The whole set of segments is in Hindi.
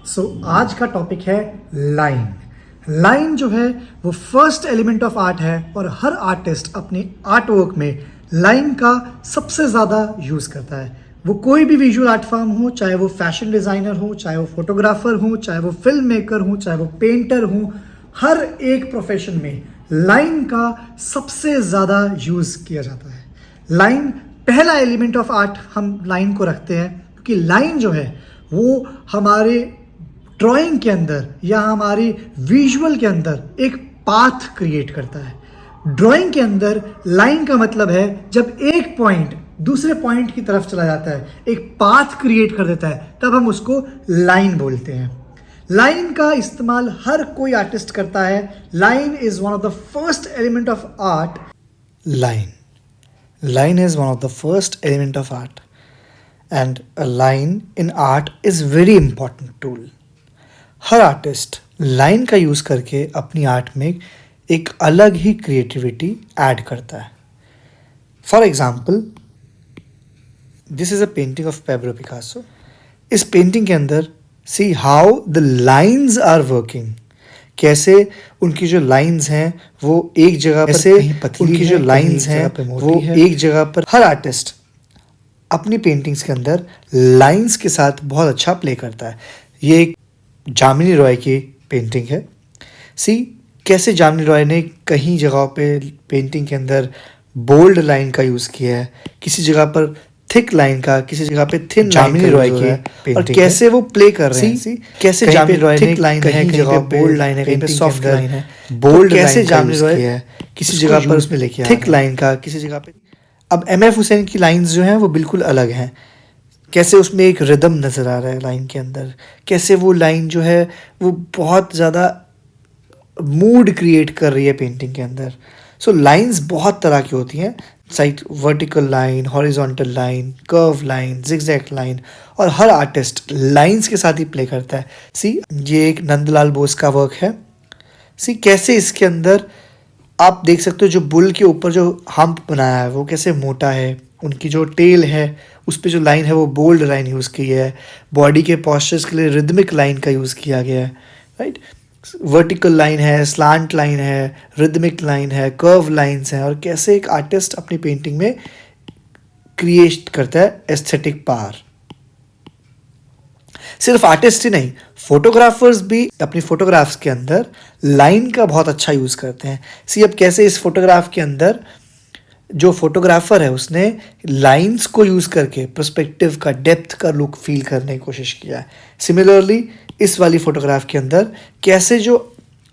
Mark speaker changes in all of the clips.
Speaker 1: आज का टॉपिक है लाइन। लाइन जो है वो फर्स्ट एलिमेंट ऑफ आर्ट है और हर आर्टिस्ट अपने आर्ट वर्क में लाइन का सबसे ज़्यादा यूज़ करता है। वो कोई भी विजुअल आर्ट फॉर्म हो, चाहे वो फैशन डिज़ाइनर हो, चाहे वो फोटोग्राफर हो, चाहे वो फिल्म मेकर हो, चाहे वो पेंटर हो, हर एक प्रोफेशन में लाइन का सबसे ज़्यादा यूज़ किया जाता है। लाइन पहला एलिमेंट ऑफ आर्ट हम लाइन को रखते हैं क्योंकि लाइन जो है वो हमारे ड्राइंग के अंदर या हमारे विजुअल के अंदर एक पाथ क्रिएट करता है। ड्राइंग के अंदर लाइन का मतलब है जब एक पॉइंट दूसरे पॉइंट की तरफ चला जाता है, एक पाथ क्रिएट कर देता है, तब हम उसको लाइन बोलते हैं। लाइन का इस्तेमाल हर कोई आर्टिस्ट करता है। Line is one of the first element of art.
Speaker 2: Line is one of the first element of art, and a line in art is very important tool. Her artist line का यूज़ करके अपनी आर्ट में एक अलग ही क्रिएटिविटी ऐड करता है। For example, this is a painting of Pablo Picasso. इस पेंटिंग के अंदर see how the lines are working, कैसे उनकी जो लाइंस हैं वो एक जगह पर, उनकी जो लाइंस हैं वो एक जगह पर। हर आर्टिस्ट अपनी पेंटिंग्स के अंदर लाइंस के साथ बहुत अच्छा प्ले करता है। ये एक जामिनी रॉय की पेंटिंग है। सी कैसे जामिनी रॉय ने कहीं जगहों पे पेंटिंग के अंदर बोल्ड लाइन का यूज़ किया है, किसी जगह पर थिक लाइन का, किसी जगह पे थिन। जामिनी रॉय की और कैसे वो प्ले कर रहे हैं, कैसे जामिनी रॉय थिक लाइन है, कहीं जगह बोल्ड लाइन है, कहीं पे सॉफ्ट लाइन है। बोल्ड कैसे जामिनी रॉय है किसी जगह पर उसमें लेके थिक लाइन का, किसी जगह पे। अब एमएफ हुसैन की लाइंस जो हैं वो बिल्कुल अलग हैं। कैसे उसमें एक रिदम नज़र आ रहा है लाइन के अंदर, कैसे वो लाइन जो है वो बहुत ज़्यादा मूड क्रिएट कर रही है पेंटिंग के अंदर। सो लाइंस बहुत तरह की होती हैं, side vertical line, horizontal line, curve line, zigzag line, और हर आर्टिस्ट लाइंस के साथ ही प्ले करता है। सी ये एक नंदलाल बोस का वर्क है। सी कैसे इसके अंदर आप देख सकते हो जो बुल के ऊपर जो हम्प बनाया है वो कैसे मोटा है, उनकी जो टेल है उस पर जो लाइन है वो बोल्ड लाइन यूज़ की है। बॉडी के पॉस्चर्स के लिए रिदमिक लाइन का यूज़ किया गया है, राइट। वर्टिकल लाइन है, स्लांट लाइन है, रिदमिक लाइन है, कर्व लाइंस हैं, और कैसे एक आर्टिस्ट अपनी पेंटिंग में क्रिएट करता है एस्थेटिक पावर। सिर्फ आर्टिस्ट ही नहीं, फोटोग्राफर्स भी अपनी फोटोग्राफ्स के अंदर लाइन का बहुत अच्छा यूज़ करते हैं। सी अब कैसे इस फोटोग्राफ के अंदर जो फोटोग्राफर है उसने लाइंस को यूज़ करके पर्सपेक्टिव का, डेप्थ का लुक फील करने की कोशिश किया है। सिमिलरली इस वाली फ़ोटोग्राफ के अंदर कैसे जो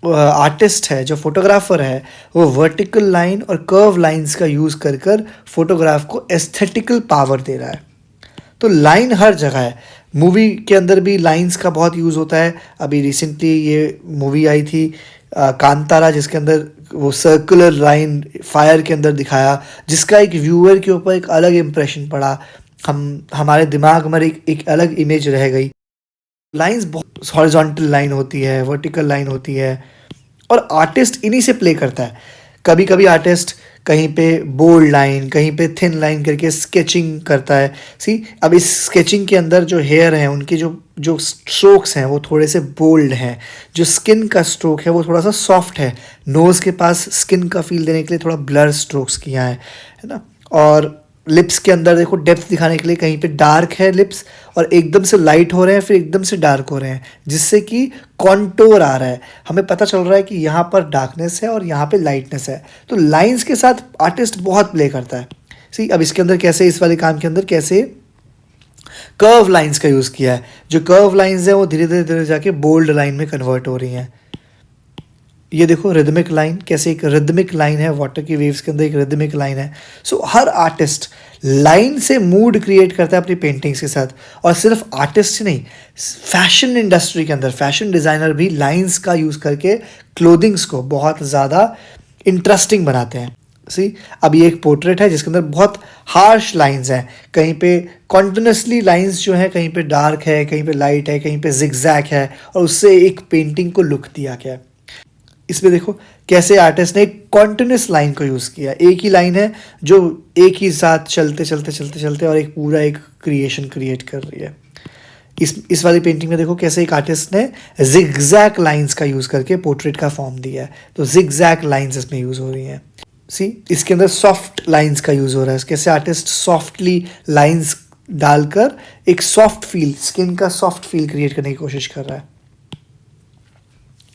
Speaker 2: आर्टिस्ट है, जो फोटोग्राफर है, वो वर्टिकल लाइन और कर्व लाइंस का यूज़ कर कर फोटोग्राफ को एस्थेटिकल पावर दे रहा है। तो लाइन हर जगह है। मूवी के अंदर भी लाइंस का बहुत यूज़ होता है। अभी रिसेंटली ये मूवी आई थी कांतारा, जिसके अंदर वो सर्कुलर लाइन फायर के अंदर दिखाया, जिसका एक व्यूअर के ऊपर एक अलग इम्प्रेशन पड़ा। हमारे दिमाग में एक अलग इमेज रह गई। लाइंस बहुत हॉरिजॉन्टल लाइन होती है, वर्टिकल लाइन होती है, और आर्टिस्ट इन्हीं से प्ले करता है। कभी कभी आर्टिस्ट कहीं पे बोल्ड लाइन, कहीं पे थिन लाइन करके स्केचिंग करता है। सी अब इस स्केचिंग के अंदर जो हेयर हैं उनके जो स्ट्रोक्स हैं वो थोड़े से बोल्ड हैं। जो स्किन का स्ट्रोक है वो थोड़ा सा सॉफ्ट है। नोज़ के पास स्किन का फील देने के लिए थोड़ा ब्लर स्ट्रोक्स किया है ना। और लिप्स के अंदर देखो डेप्थ दिखाने के लिए कहीं पे डार्क है लिप्स और एकदम से लाइट हो रहे हैं, फिर एकदम से डार्क हो रहे हैं, जिससे कि कॉन्टोर आ रहा है। हमें पता चल रहा है कि यहाँ पर डार्कनेस है और यहाँ पे लाइटनेस है। तो लाइंस के साथ आर्टिस्ट बहुत प्ले करता है। सी अब इसके अंदर कैसे, इस वाले काम के अंदर कैसे कर्व लाइंस का यूज़ किया है। जो कर्व लाइंस हैं वो धीरे धीरे धीरे जाके बोल्ड लाइन में कन्वर्ट हो रही हैं। ये देखो रिदमिक लाइन, कैसे एक रिदमिक लाइन है, वाटर की वेव्स के अंदर एक रिदमिक लाइन है। सो हर आर्टिस्ट लाइन से मूड क्रिएट करता है अपनी पेंटिंग्स के साथ। और सिर्फ आर्टिस्ट ही नहीं, फैशन इंडस्ट्री के अंदर फैशन डिज़ाइनर भी लाइंस का यूज़ करके क्लोथिंग्स को बहुत ज़्यादा इंटरेस्टिंग बनाते हैं। सी अब ये एक पोर्ट्रेट है जिसके अंदर बहुत हार्श लाइंस हैं। कहीं पे कॉन्टिन्यूसली लाइंस जो है, कहीं पे डार्क है, कहीं पे लाइट है, कहीं पे जिगजैग है, और उससे एक पेंटिंग को लुक दिया गया है। इसमें देखो कैसे आर्टिस्ट ने एक कॉन्टिन्यूस लाइन को यूज़ किया। एक ही लाइन है जो एक ही साथ चलते चलते चलते चलते और एक पूरा एक क्रिएशन क्रिएट कर रही है। इस वाली पेंटिंग में देखो कैसे एक आर्टिस्ट ने जिगजैग लाइंस का यूज़ करके पोर्ट्रेट का फॉर्म दिया है, तो जिगजैग लाइंस इसमें यूज़ हो रही हैं। सी इसके अंदर सॉफ्ट लाइंस का यूज़ हो रहा है, कैसे आर्टिस्ट सॉफ्टली लाइंस डालकर एक सॉफ्ट फील, स्किन का सॉफ्ट फील क्रिएट करने की कोशिश कर रहा है।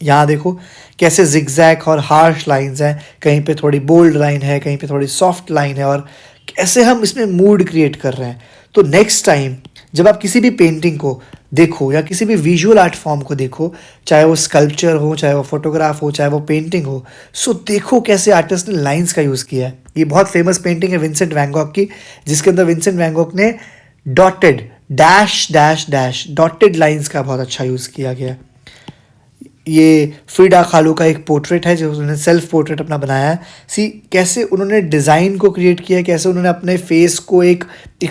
Speaker 2: यहाँ देखो कैसे जिगजैग और हार्श लाइंस हैं, कहीं पे थोड़ी बोल्ड लाइन है, कहीं पे थोड़ी सॉफ्ट लाइन है, और कैसे हम इसमें मूड क्रिएट कर रहे हैं। तो नेक्स्ट टाइम जब आप किसी भी पेंटिंग को देखो या किसी भी विजुअल आर्ट फॉर्म को देखो, चाहे वो स्कल्पचर हो, चाहे वो फोटोग्राफ हो, चाहे वो पेंटिंग हो, सो देखो कैसे आर्टिस्ट ने लाइंस का यूज़ किया है। ये बहुत फेमस पेंटिंग है विंसेंट वैन गॉग की, जिसके अंदर विंसेंट वैन गॉग ने dotted dash dash dash dotted lines का बहुत अच्छा यूज़ किया गया है। ये फ्रीडा kahlo का एक पोर्ट्रेट है जो उन्होंने सेल्फ पोर्ट्रेट अपना बनाया है। सी कैसे उन्होंने डिज़ाइन को क्रिएट किया, कैसे उन्होंने अपने फेस को एक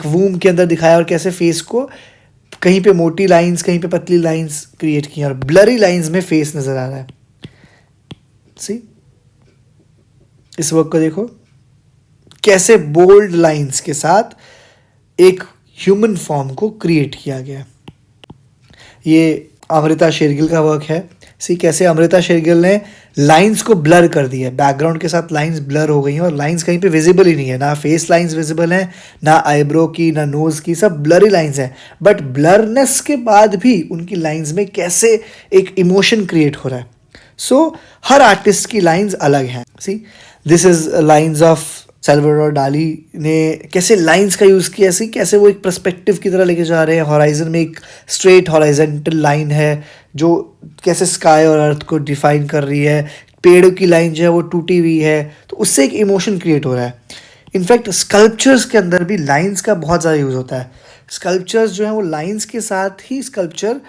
Speaker 2: वूम के अंदर दिखाया, और कैसे फेस को कहीं पे मोटी लाइंस, कहीं पे पतली लाइंस क्रिएट की, और ब्लरी लाइंस में फेस नज़र आ रहा है। सी इस वर्क को देखो कैसे बोल्ड लाइंस के साथ एक ह्यूमन फॉर्म को क्रिएट किया गया। ये अमृता शेरगिल का वर्क है। सी कैसे अमृता शेरगिल ने लाइंस को ब्लर कर दिया है, बैकग्राउंड के साथ लाइंस ब्लर हो गई हैं और लाइंस कहीं पे विजिबल ही नहीं है, ना फेस लाइंस विजिबल हैं, ना आईब्रो की, ना नोज़ की, सब ब्लरी लाइंस हैं। बट ब्लरनेस के बाद भी उनकी लाइंस में कैसे एक इमोशन क्रिएट हो रहा है। सो हर आर्टिस्ट की लाइंस अलग हैं। See this his lines of Salvador डाली ने कैसे लाइंस का यूज़ किया, सी कैसे वो एक पर्सपेक्टिव की तरह लेके जा रहे हैं। हॉराइजन में एक स्ट्रेट हॉराइजेंटल लाइन है जो कैसे स्काई और अर्थ को डिफाइन कर रही है, पेड़ों की लाइन जो है वो टूटी हुई है, तो उससे एक इमोशन क्रिएट हो रहा है। इनफैक्ट स्कल्पचर्स के अंदर भी लाइंस का बहुत ज़्यादा यूज़ होता है। स्कल्पचर्स जो हैं वो लाइंस के साथ ही स्कल्पचर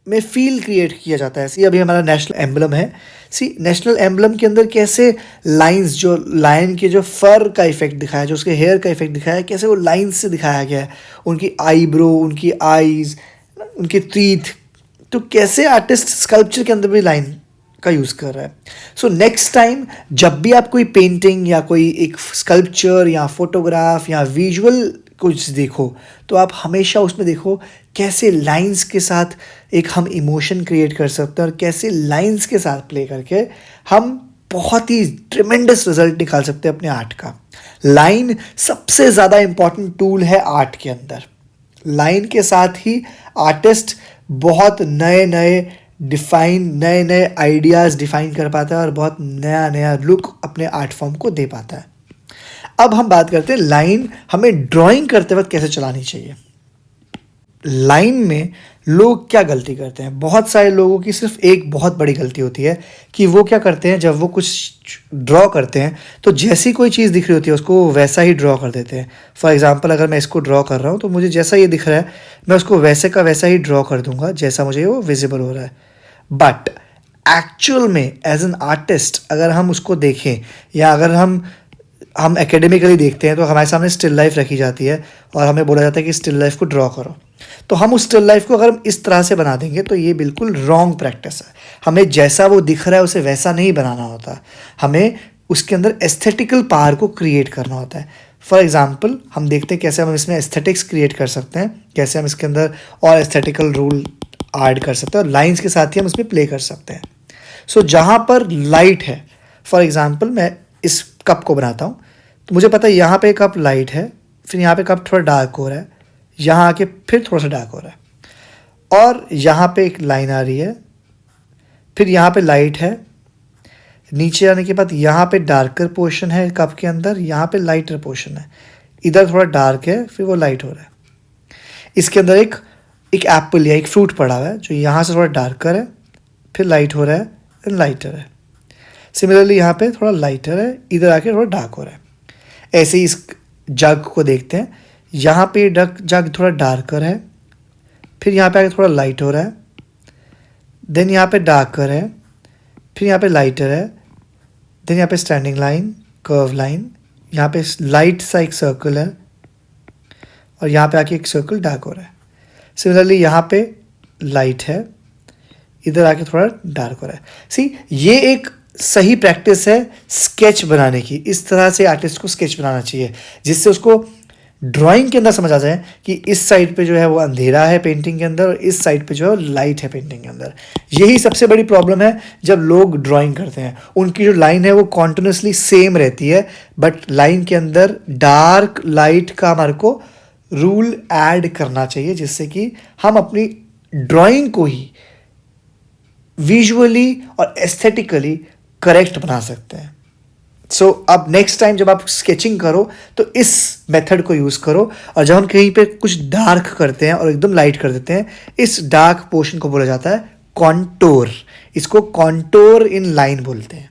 Speaker 2: में फील क्रिएट किया जाता है। सी अभी हमारा नेशनल एम्बलम है। सी नेशनल एम्बलम के अंदर कैसे लाइंस, जो लायन के जो फर का इफेक्ट दिखाया, जो उसके हेयर का इफेक्ट दिखाया है, कैसे वो लाइंस से दिखाया गया है, उनकी आईब्रो, उनकी आईज, उनके टीथ, तो कैसे आर्टिस्ट स्कल्पचर के अंदर भी लाइन का यूज़ कर रहा है। सो नेक्स्ट टाइम जब भी आप कोई पेंटिंग या कोई एक स्कल्पचर या फोटोग्राफ या विजुअल कुछ देखो, तो आप हमेशा उसमें देखो कैसे लाइंस के साथ एक हम इमोशन क्रिएट कर सकते हैं, और कैसे लाइंस के साथ प्ले करके हम बहुत ही ट्रिमेंडस रिजल्ट निकाल सकते हैं अपने आर्ट का। लाइन सबसे ज़्यादा इम्पॉर्टेंट टूल है आर्ट के अंदर। लाइन के साथ ही आर्टिस्ट बहुत नए नए आइडियाज़ डिफाइन कर पाता है और बहुत नया नया लुक अपने आर्ट फॉर्म को दे पाता है। अब हम बात करते हैं लाइन हमें ड्राइंग करते वक्त कैसे चलानी चाहिए। लाइन में लोग क्या गलती करते हैं, बहुत सारे लोगों की सिर्फ एक बहुत बड़ी गलती होती है कि वो क्या करते हैं, जब वो कुछ ड्रॉ करते हैं तो जैसी कोई चीज़ दिख रही होती है उसको वैसा ही ड्रॉ कर देते हैं। फॉर एग्जांपल अगर मैं इसको ड्रॉ कर रहा हूँ तो मुझे जैसा ये दिख रहा है मैं उसको वैसे का वैसा ही ड्रॉ कर दूंगा जैसा मुझे वो विजिबल हो रहा है। बट एक्चुअल में एज एन आर्टिस्ट अगर हम उसको देखें, या अगर हम एकेडमिकली देखते हैं, तो हमारे सामने स्टिल लाइफ रखी जाती है और हमें बोला जाता है कि स्टिल लाइफ को ड्रॉ करो। तो हम उस स्टिल लाइफ को अगर हम इस तरह से बना देंगे तो ये बिल्कुल रॉन्ग प्रैक्टिस है। हमें जैसा वो दिख रहा है उसे वैसा नहीं बनाना होता, हमें उसके अंदर एस्थेटिकल पावर को क्रिएट करना होता है। फॉर एग्जाम्पल हम देखते हैं कैसे हम इसमें एस्थेटिक्स क्रिएट कर सकते हैं, कैसे हम इसके अंदर और एस्थेटिकल रूल ऐड कर सकते हैं और लाइंस के साथ ही हम इसमें प्ले कर सकते हैं। सो जहाँ पर लाइट है, फॉर एग्जाम्पल मैं इस कप को बनाता हूँ तो मुझे पता है यहाँ पे कप लाइट है, फिर यहाँ पे कप थोड़ा डार्क हो रहा है, यहाँ आके फिर थोड़ा सा डार्क हो रहा है, और यहाँ पे एक लाइन आ रही है, फिर यहाँ पे लाइट है, नीचे आने के बाद यहाँ पे डार्कर पोर्शन है कप के अंदर, यहाँ पे लाइटर पोर्शन है, इधर थोड़ा डार्क है, फिर वो लाइट हो रहा है। इसके अंदर एक एप्पल या एक फ्रूट पड़ा हुआ है जो यहाँ से थोड़ा डार्कर है, फिर लाइट हो रहा है, फिर लाइटर है। सिमिलरली यहाँ पे थोड़ा लाइटर है, इधर आके थोड़ा डार्क हो रहा है। ऐसे ही इस जग को देखते हैं, यहाँ पे जग थोड़ा डार्कर है, फिर यहाँ पे आके थोड़ा लाइट हो रहा है, देन यहाँ पे डार्कर है, फिर यहाँ पे लाइटर है, देन यहाँ पे स्टैंडिंग लाइन, कर्व लाइन, यहाँ पे लाइट सा एक सर्कल है, और यहाँ पे आके एक सर्कल डार्क हो रहा है। सिमिलरली यहाँ पे लाइट है, इधर आके थोड़ा डार्क हो रहा है। सी ये एक सही प्रैक्टिस है स्केच बनाने की। इस तरह से आर्टिस्ट को स्केच बनाना चाहिए जिससे उसको ड्राइंग के अंदर समझ आ जाए कि इस साइड पे जो है वो अंधेरा है पेंटिंग के अंदर और इस साइड पे जो है वो लाइट है पेंटिंग के अंदर। यही सबसे बड़ी प्रॉब्लम है जब लोग ड्राइंग करते हैं, उनकी जो लाइन है वो कॉन्टिन्यूसली सेम रहती है, बट लाइन के अंदर डार्क लाइट का हमारे को रूल ऐड करना चाहिए जिससे कि हम अपनी ड्राइंग को ही विजुअली और एस्थेटिकली करेक्ट बना सकते हैं। सो अब नेक्स्ट टाइम जब आप स्केचिंग करो तो इस मेथड को यूज़ करो, और जब हम कहीं पे कुछ डार्क करते हैं और एकदम लाइट कर देते हैं, इस डार्क पोर्शन को बोला जाता है कॉन्टोर। इसको कॉन्टोर इन लाइन बोलते हैं।